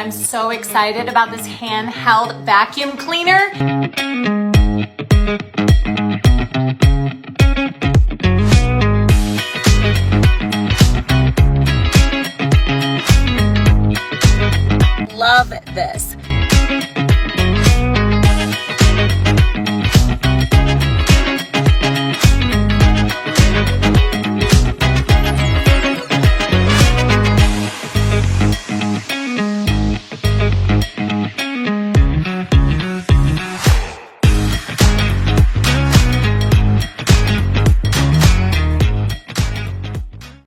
I'm so excited about this handheld vacuum cleaner. Love this.